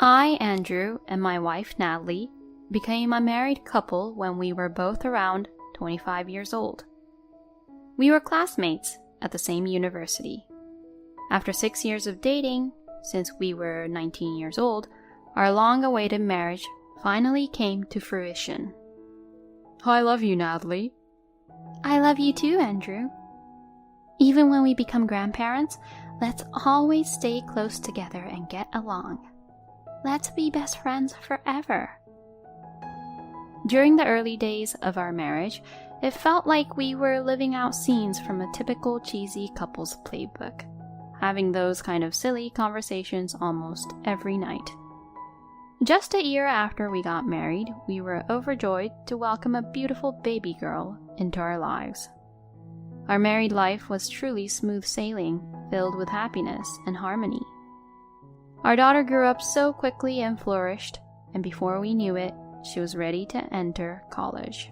I, Andrew, and my wife, Natalie, became a married couple when we were both around 25 years old. We were classmates at the same university. After 6 years of dating, since we were 19 years old, our long-awaited marriage finally came to fruition. I love you, Natalie. I love you too, Andrew. Even when we become grandparents, let's always stay close together and get along. Let's be best friends forever. During the early days of our marriage, it felt like we were living out scenes from a typical cheesy couple's playbook, having those kind of silly conversations almost every night. Just a year after we got married, we were overjoyed to welcome a beautiful baby girl into our lives. Our married life was truly smooth sailing, filled with happiness and harmony. Our daughter grew up so quickly and flourished, and before we knew it, she was ready to enter college.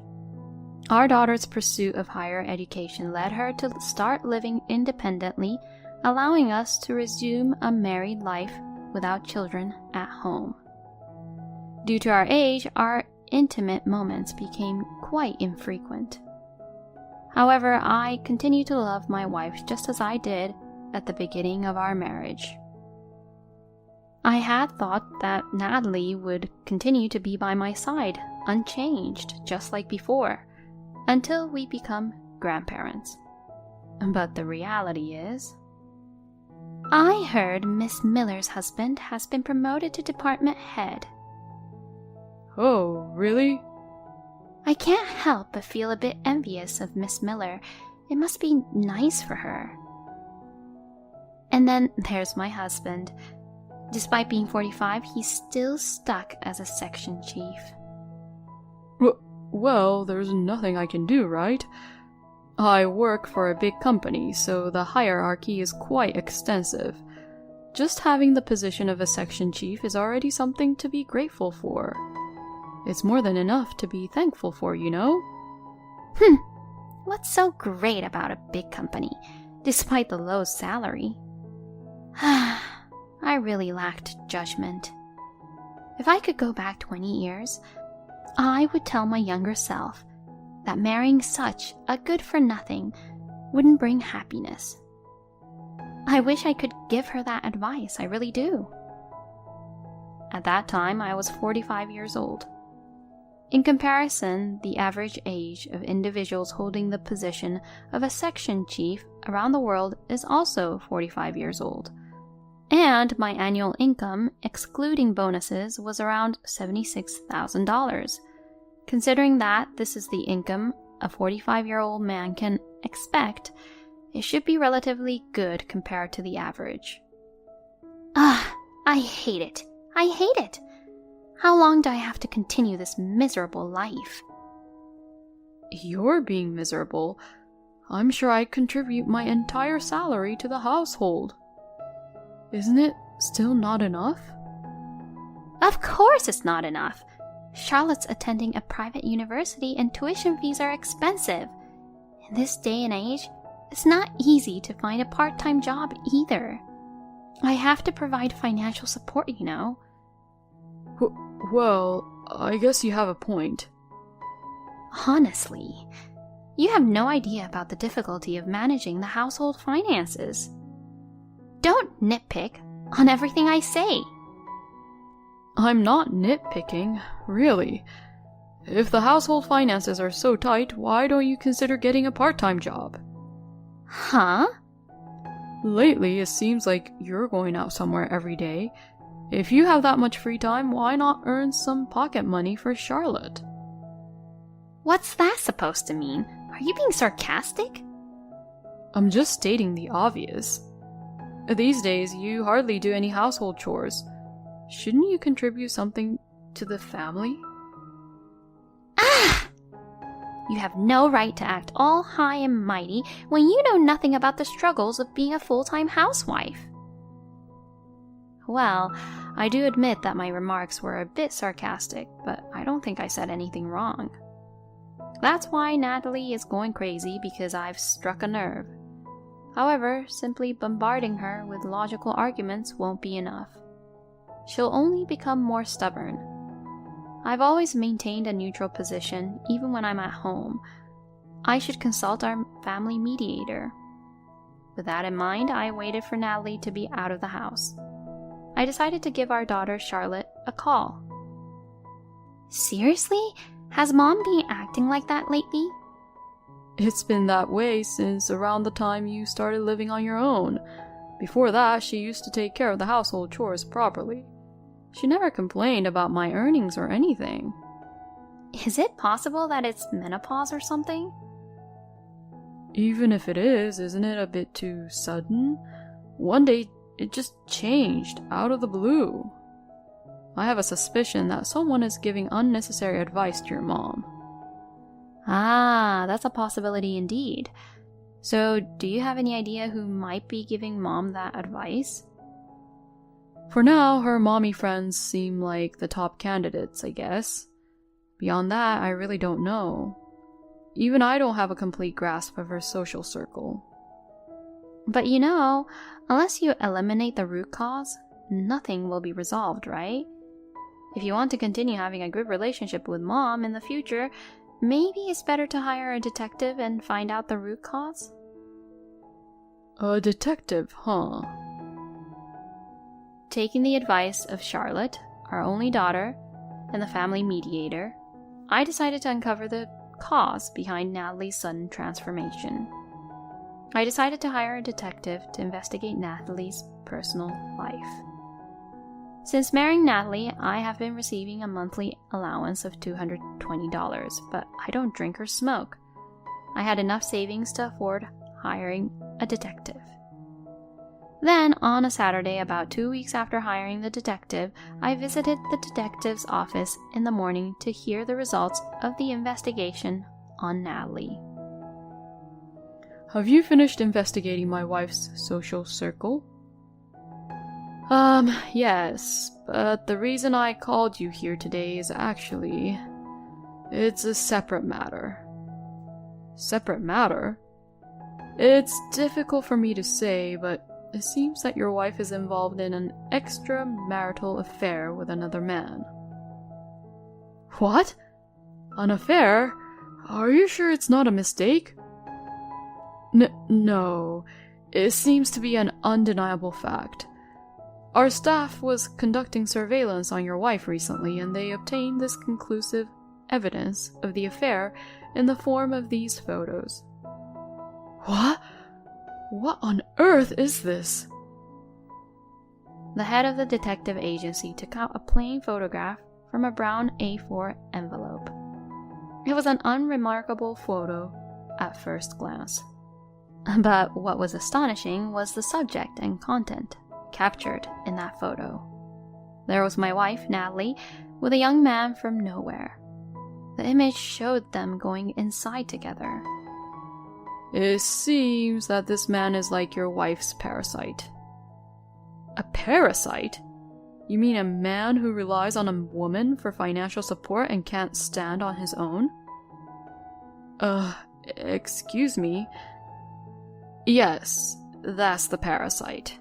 Our daughter's pursuit of higher education led her to start living independently, allowing us to resume a married life without children at home. Due to our age, our intimate moments became quite infrequent. However, I continue to love my wife just as I did at the beginning of our marriage. I had thought that Natalie would continue to be by my side, unchanged, just like before, until we become grandparents. But the reality is, I heard Miss Miller's husband has been promoted to department head. Oh, really? I can't help but feel a bit envious of Miss Miller. It must be nice for her. And then there's my husband. Despite being 45, he's still stuck as a section chief. Well, there's nothing I can do, right? I work for a big company, so the hierarchy is quite extensive. Just having the position of a section chief is already something to be grateful for. It's more than enough to be thankful for, you know? What's so great about a big company, despite the low salary? I really lacked judgment. If I could go back 20 years, I would tell my younger self that marrying such a good-for-nothing wouldn't bring happiness. I wish I could give her that advice, I really do. At that time, I was 45 years old. In comparison, the average age of individuals holding the position of a section chief around the world is also 45 years old. And my annual income, excluding bonuses, was around $76,000. Considering that this is the income a 45-year-old man can expect, it should be relatively good compared to the average. I hate it. I hate it. How long do I have to continue this miserable life? You're being miserable. I'm sure I contribute my entire salary to the household. Isn't it still not enough? Of course it's not enough. Charlotte's attending a private university and tuition fees are expensive. In this day and age, it's not easy to find a part-time job either. I have to provide financial support, you know. Well, I guess you have a point. Honestly, you have no idea about the difficulty of managing the household finances. Don't nitpick on everything I say. I'm not nitpicking, really. If the household finances are so tight, why don't you consider getting a part-time job? Huh? Lately, it seems like you're going out somewhere every day. If you have that much free time, why not earn some pocket money for Charlotte? What's that supposed to mean? Are you being sarcastic? I'm just stating the obvious. These days, you hardly do any household chores. Shouldn't you contribute something to the family? You have no right to act all high and mighty when you know nothing about the struggles of being a full-time housewife. Well, I do admit that my remarks were a bit sarcastic, but I don't think I said anything wrong. That's why Natalie is going crazy, because I've struck a nerve. However, simply bombarding her with logical arguments won't be enough. she'll only become more stubborn. I've always maintained a neutral position, even when I'm at home. I should consult our family mediator. With that in mind, I waited for Natalie to be out of the house. I decided to give our daughter Charlotte a call. Seriously? Has Mom been acting like that lately? It's been that way since around the time you started living on your own. Before that, she used to take care of the household chores properly. She never complained about my earnings or anything. Is it possible that it's menopause or something? Even if it is, isn't it a bit too sudden? One day, it just changed out of the blue. I have a suspicion that someone is giving unnecessary advice to your mom. Ah, that's a possibility indeed. So, do you have any idea who might be giving Mom that advice? For now, her mommy friends seem like the top candidates, I guess. Beyond that, I really don't know. Even I don't have a complete grasp of her social circle. But unless you eliminate the root cause, nothing will be resolved, right? If you want to continue having a good relationship with Mom in the future, maybe it's better to hire a detective and find out the root cause? A detective, huh? Taking the advice of Charlotte, our only daughter, and the family mediator, I decided to uncover the cause behind Natalie's sudden transformation. I decided to hire a detective to investigate Natalie's personal life. Since marrying Natalie, I have been receiving a monthly allowance of $220, but I don't drink or smoke. I had enough savings to afford hiring a detective. Then, on a Saturday, about 2 weeks after hiring the detective, I visited the detective's office in the morning to hear the results of the investigation on Natalie. Have you finished investigating my wife's social circle? Yes, but the reason I called you here today is it's a separate matter. Separate matter? It's difficult for me to say, but it seems that your wife is involved in an extramarital affair with another man. What? An affair? Are you sure it's not a mistake? No. It seems to be an undeniable fact. Our staff was conducting surveillance on your wife recently, and they obtained this conclusive evidence of the affair in the form of these photos. What? What on earth is this? The head of the detective agency took out a plain photograph from a brown A4 envelope. It was an unremarkable photo at first glance. But what was astonishing was the subject and content captured in that photo. There was my wife, Natalie, with a young man from nowhere. The image showed them going inside together. It seems that this man is like your wife's parasite. A parasite? You mean a man who relies on a woman for financial support and can't stand on his own? Excuse me? Yes, that's the parasite.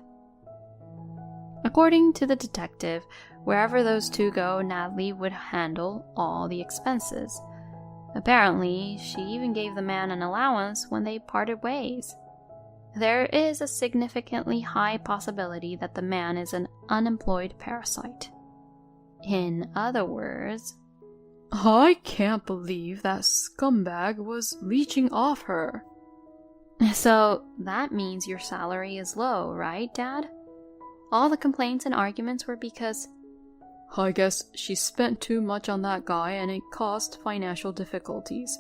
According to the detective, wherever those two go, Natalie would handle all the expenses. Apparently, she even gave the man an allowance when they parted ways. There is a significantly high possibility that the man is an unemployed parasite. In other words, I can't believe that scumbag was leeching off her. So that means your salary is low, right, Dad? All the complaints and arguments were because... I guess she spent too much on that guy and it caused financial difficulties.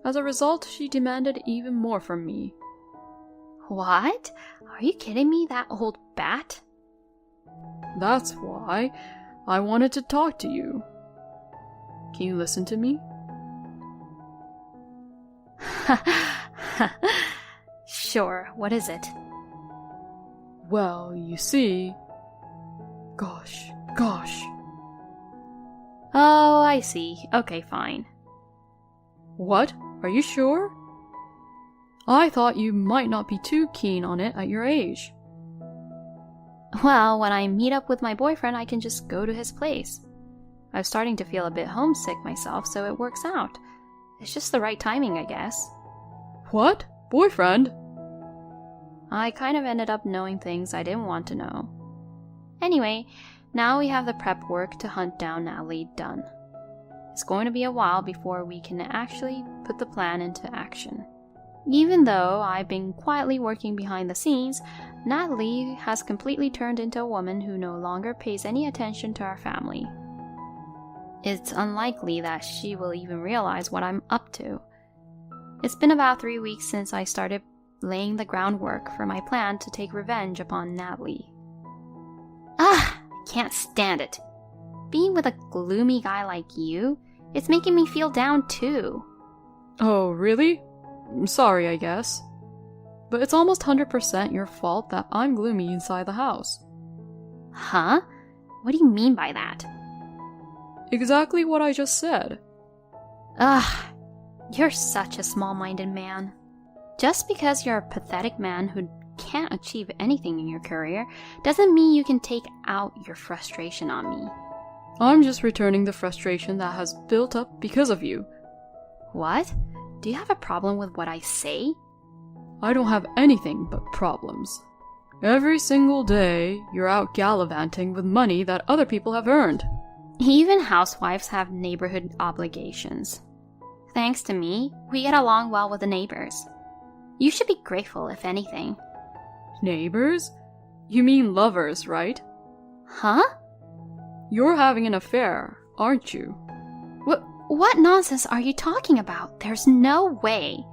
As a result, she demanded even more from me. What? Are you kidding me, that old bat? That's why I wanted to talk to you. Can you listen to me? Sure, what is it? Well, you see... Gosh. Oh, I see. Okay, fine. What? Are you sure? I thought you might not be too keen on it at your age. Well, when I meet up with my boyfriend, I can just go to his place. I was starting to feel a bit homesick myself, so it works out. It's just the right timing, I guess. What? Boyfriend? I kind of ended up knowing things I didn't want to know. Anyway, now we have the prep work to hunt down Natalie done. It's going to be a while before we can actually put the plan into action. Even though I've been quietly working behind the scenes, Natalie has completely turned into a woman who no longer pays any attention to our family. It's unlikely that she will even realize what I'm up to. It's been about 3 weeks since I started laying the groundwork for my plan to take revenge upon Natalie. I can't stand it. Being with a gloomy guy like you, it's making me feel down too. Oh, really? Sorry, I guess. But it's almost 100% your fault that I'm gloomy inside the house. Huh? What do you mean by that? Exactly what I just said. You're such a small-minded man. Just because you're a pathetic man who can't achieve anything in your career doesn't mean you can take out your frustration on me. I'm just returning the frustration that has built up because of you. What? Do you have a problem with what I say? I don't have anything but problems. Every single day, you're out gallivanting with money that other people have earned. Even housewives have neighborhood obligations. Thanks to me, we get along well with the neighbors. You should be grateful, if anything. Neighbors? You mean lovers, right? Huh? You're having an affair, aren't you? What nonsense are you talking about? There's no way.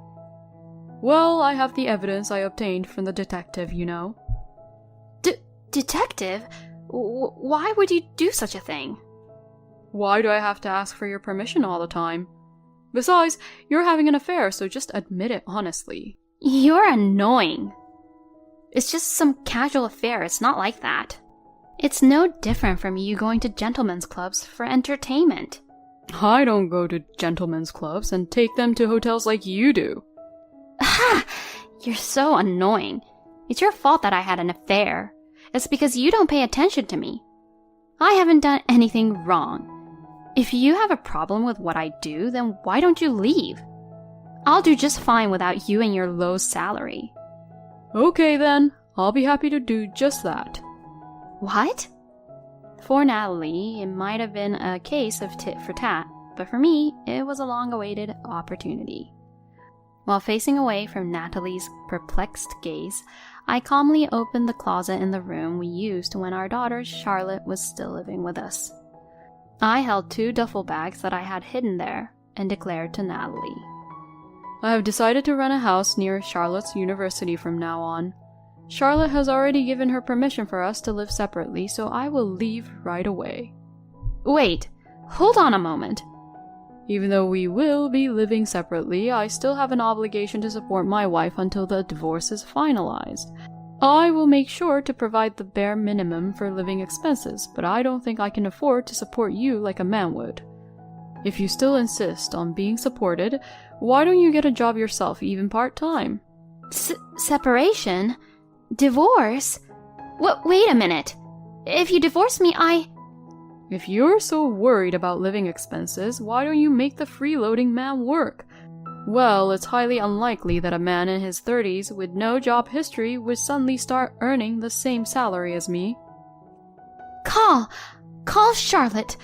Well, I have the evidence I obtained from the detective, you know. Detective? Why would you do such a thing? Why do I have to ask for your permission all the time? Besides, you're having an affair, so just admit it honestly. You're annoying. It's just some casual affair, it's not like that. It's no different from you going to gentlemen's clubs for entertainment. I don't go to gentlemen's clubs and take them to hotels like you do. Ha! You're so annoying. It's your fault that I had an affair. It's because you don't pay attention to me. I haven't done anything wrong. If you have a problem with what I do, then why don't you leave? I'll do just fine without you and your low salary. Okay then, I'll be happy to do just that. What? For Natalie, it might have been a case of tit for tat, but for me, it was a long-awaited opportunity. While facing away from Natalie's perplexed gaze, I calmly opened the closet in the room we used when our daughter Charlotte was still living with us. I held 2 duffel bags that I had hidden there and declared to Natalie, I have decided to rent a house near Charlotte's university from now on. Charlotte has already given her permission for us to live separately, so I will leave right away. Wait, hold on a moment. Even though we will be living separately, I still have an obligation to support my wife until the divorce is finalized. I will make sure to provide the bare minimum for living expenses, but I don't think I can afford to support you like a man would. If you still insist on being supported, why don't you get a job yourself, even part-time? Separation? Divorce? Wait a minute. If you divorce me, If you're so worried about living expenses, why don't you make the freeloading man work? Well, it's highly unlikely that a man in his 30s with no job history would suddenly start earning the same salary as me. Call Charlotte.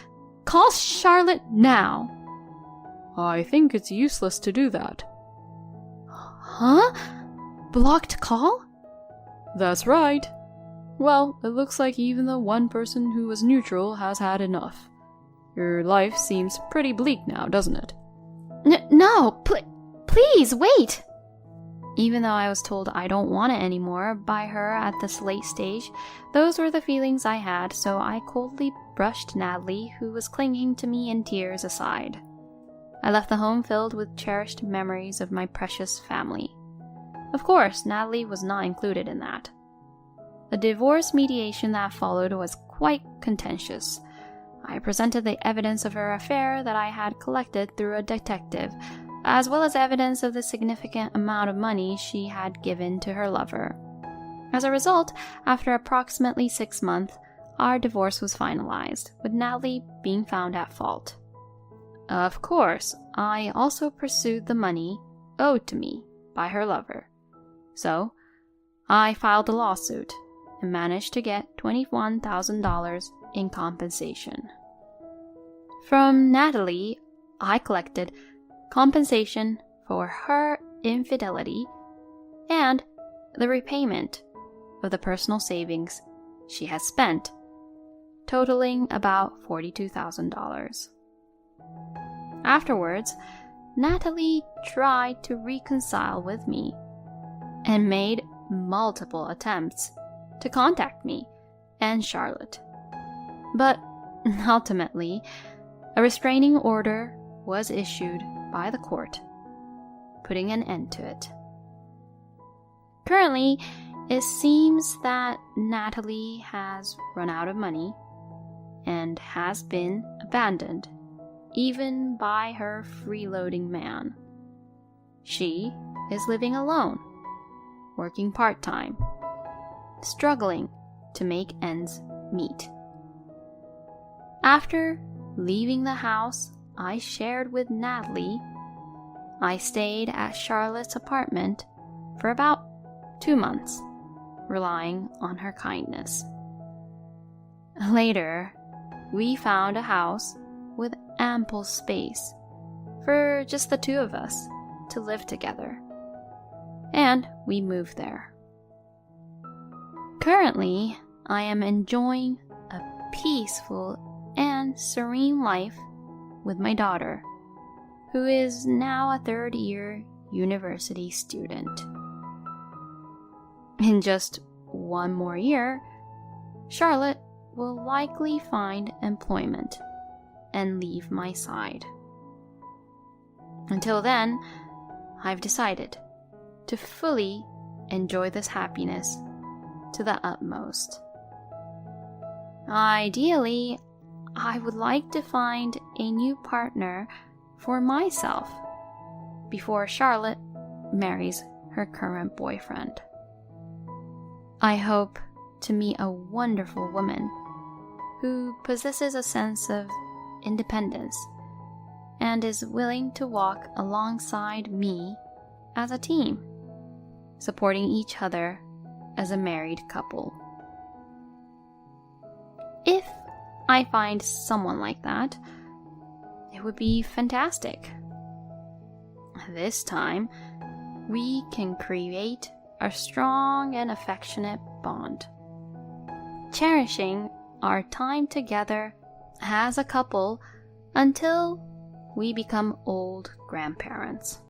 Call Charlotte now. I think it's useless to do that. Huh? Blocked call? That's right. Well, it looks like even the one person who was neutral has had enough. Your life seems pretty bleak now, doesn't it? No, please, wait! Even though I was told I don't want it anymore by her at this late stage, those were the feelings I had, so I coldly brushed Natalie, who was clinging to me in tears, aside. I left the home filled with cherished memories of my precious family. Of course, Natalie was not included in that. The divorce mediation that followed was quite contentious. I presented the evidence of her affair that I had collected through a detective, as well as evidence of the significant amount of money she had given to her lover. As a result, after approximately 6 months, our divorce was finalized, with Natalie being found at fault. Of course, I also pursued the money owed to me by her lover. So, I filed a lawsuit and managed to get $21,000 in compensation. From Natalie, I collected compensation for her infidelity and the repayment of the personal savings she has spent, totaling about $42,000. Afterwards, Natalie tried to reconcile with me and made multiple attempts to contact me and Charlotte. But ultimately, a restraining order was issued by the court, putting an end to it. Currently, it seems that Natalie has run out of money and has been abandoned, even by her freeloading man. She is living alone, working part-time, struggling to make ends meet. After leaving the house I shared with Natalie, I stayed at Charlotte's apartment for about 2 months, relying on her kindness. Later, we found a house with ample space for just the two of us to live together, and we moved there. Currently, I am enjoying a peaceful and serene life with my daughter, who is now a third-year university student. In just 1 more year, Charlotte will likely find employment and leave my side. Until then, I've decided to fully enjoy this happiness to the utmost. Ideally, I would like to find a new partner for myself before Charlotte marries her current boyfriend. I hope to meet a wonderful woman who possesses a sense of independence and is willing to walk alongside me as a team, supporting each other as a married couple. If I find someone like that, it would be fantastic. This time, we can create a strong and affectionate bond, cherishing our time together as a couple until we become old grandparents.